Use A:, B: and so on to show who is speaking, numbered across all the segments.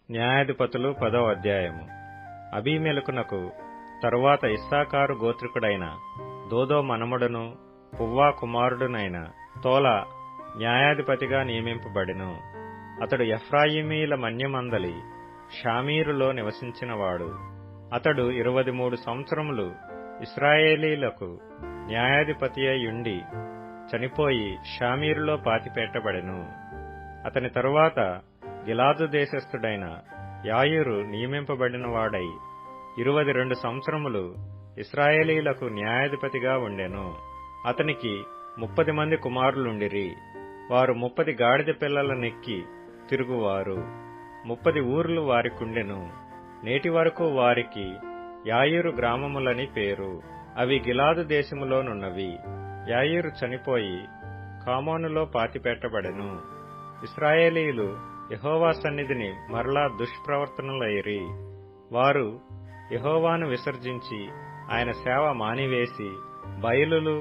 A: న్యాయాధిపతులు 10వ అధ్యాయము. అబీమెలెకునకు తరువాత ఇస్సాకారు గోత్రికుడైన దోదో మనమడును పువ్వా కుమారుడునైన తోలా న్యాయాధిపతిగా నియమింపబడెను. అతడు ఎఫ్రాయిమీల మన్యమందలి షామీరులో నివసించినవాడు. అతడు 23 సంవత్సరములు ఇశ్రాయేలీలకు న్యాయాధిపతి అయ్యుండి చనిపోయి షామీరులో పాతిపెట్టబడెను. అతని తరువాత గిలాదు దేశస్థుడైన యాయీరు నియమింపబడినవాడై 22 సంవత్సరములు ఇశ్రాయేలీలకు న్యాయాధిపతిగా ఉండెను. అతనికి 30 మంది కుమారులుండిరి. వారు 30 గాడిద పిల్లల నెక్కి తిరుగువారు. 30 ఊర్లు వారికుండెను. నేటి వరకు వారికి యాయీరు గ్రామములని పేరు. అవి గిలాదు దేశములోనున్నవి. యాయీరు చనిపోయి కామోనులో పాతిపెట్టబడెను. ఇశ్రాయేలీలు యెహోవా సన్నిధిని మరలా దుష్ప్రవర్తనలైరి. వారు యెహోవాను విసర్జించి ఆయన సేవ మానివేసి బయలులు,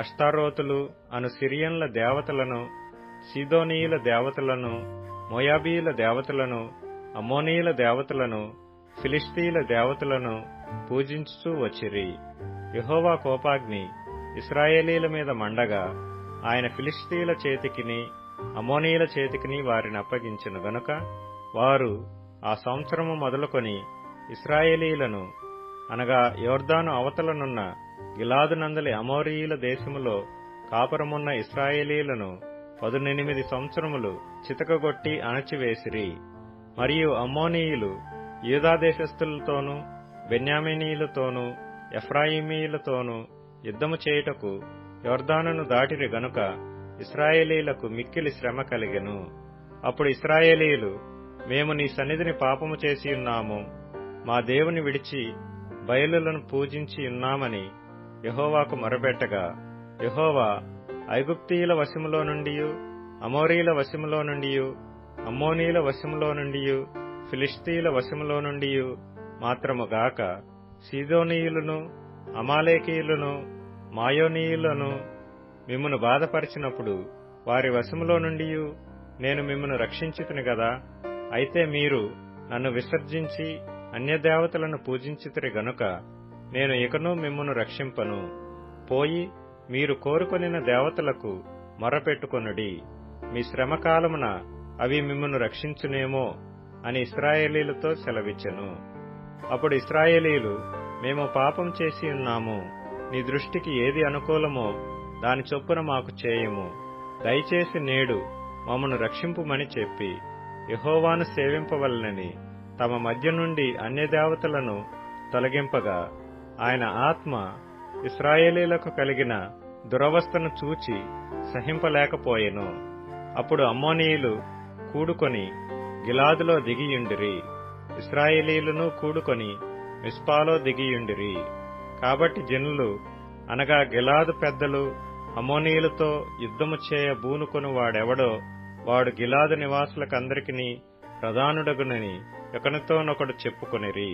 A: అష్తారోతులు అను సిరియన్ల దేవతలను, సీదోనీయుల దేవతలను, మోయాబీయుల దేవతలను, అమ్మోనీయుల దేవతలను, ఫిలిష్తీయుల దేవతలను పూజించుచూ వచ్చిరి. యెహోవా కోపాగ్ని ఇశ్రాయేలీల మీద మండగా ఆయన ఫిలిష్తీయుల చేతికిని అమ్మోనీయుల చేతికిని వారిని అప్పగించెను గనుక వారు ఆ సంవత్సరము మొదలుకొని ఇశ్రాయేలీలను అనగా యోర్దాను అవతలనున్న గిలాదునందలి అమోరీయుల దేశములో కాపురమున్న ఇశ్రాయేలీలను 18 సంవత్సరములు చితకగొట్టి అణచివేసిరి. మరియు అమ్మోనీయులు యూదా దేశస్థులతోనూ బెన్యామీనీయులతోనూ ఎఫ్రాయిమీయులతోనూ యుద్ధము చేయుటకు యోర్దానును దాటిరి గనుక ఇశ్రాయేలీలకు మిక్కిలి శ్రమ కలిగెను. అప్పుడు ఇశ్రాయేలీలు, మేము నీ సన్నిధిని పాపము చేసియున్నాము, మా దేవుని విడిచి బయలులను పూజించి ఉన్నామని యెహోవాకు మొరబెట్టగా, యెహోవా ఐగుప్తీయుల వశములో నుండియు, అమోరీయుల వశములో నుండియు, అమ్మోనీయుల వశములో నుండియు, ఫిలిష్తీయుల వశములో నుండియు మాత్రముగాక సీదోనీయులను, అమాలేకీయులను, మాయోనీయులను మిమ్మును బాధపరిచినప్పుడు వారి వశములో నుండి నేను మిమ్మును రక్షించితిని గదా. అయితే మీరు నన్ను విసర్జించి అన్యదేవతలను పూజించితిరి గనుక నేను ఇకను మిమ్మును రక్షింపను. పోయి మీరు కోరుకొనిన దేవతలకు మొరపెట్టుకొనుడి. మీ శ్రమకాలమున అవి మిమ్మును రక్షించునేమో అని ఇశ్రాయేలీలతో సెలవిచ్చెను. అప్పుడు ఇశ్రాయేలీలు, మేము పాపం చేసి ఉన్నాము, నీ దృష్టికి ఏది అనుకూలమో దాని చొప్పున మాకు చేయము, దయచేసి నేడు మమ్మను రక్షింపుమని చెప్పి యెహోవాను సేవింపవలనని తమ మధ్య నుండి అన్యదేవతలను తొలగింపగా ఆయన ఆత్మ ఇశ్రాయేలీలకు కలిగిన దురవస్థను చూచి సహింపలేకపోయెను. అప్పుడు అమ్మోనీయులు కూడుకొని గిలాదులో దిగియుండిరి. ఇశ్రాయేలీలను కూడుకొని మిస్పాలో దిగియుండిరి. కాబట్టి జనులు అనగా గిలాదు పెద్దలు అమ్మోనీయులతో యుద్ధము చేయ బూనుకొని వాడెవడో వాడు గిలాదు నివాసులకందరికీ ప్రధానుడగునని ఒకనితోనొకడు చెప్పుకొనిరి.